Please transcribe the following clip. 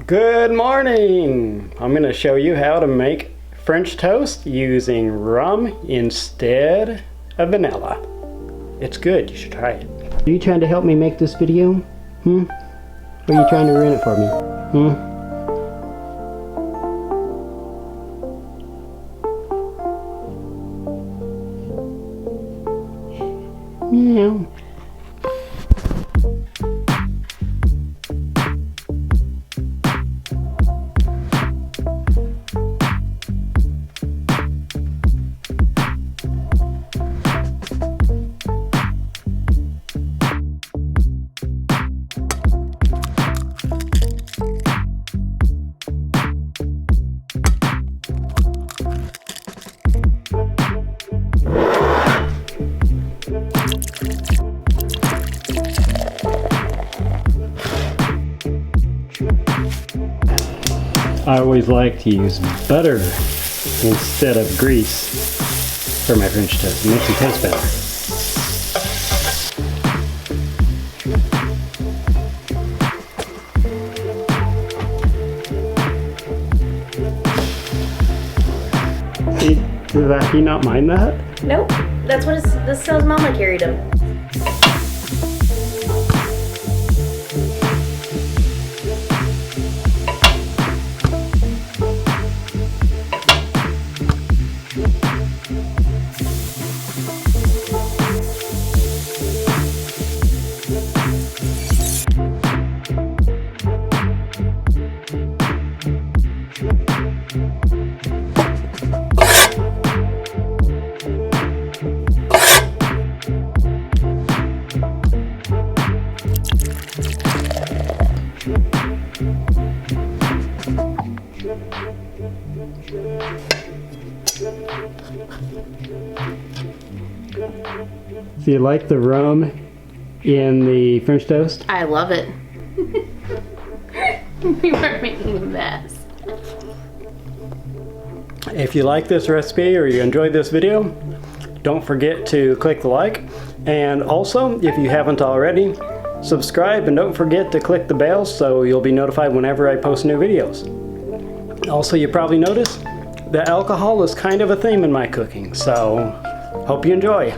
Good morning! I'm going to show you how to make French toast using rum instead of vanilla. It's good, you should try it. Are you trying to help me make this video? Or are you trying to ruin it for me? Meow. I always like to use butter instead of grease for my French toast. It makes it taste better. Did he not mind that? Nope. That's what this his mama carried him. Do you like the rum in the French toast? I love it. We were making a mess. If you like this recipe or you enjoyed this video, don't forget to click the like. And also, if you haven't already, subscribe and don't forget to click the bell so you'll be notified whenever I post new videos. Also, you probably noticed that alcohol is kind of a theme in my cooking, so hope you enjoy.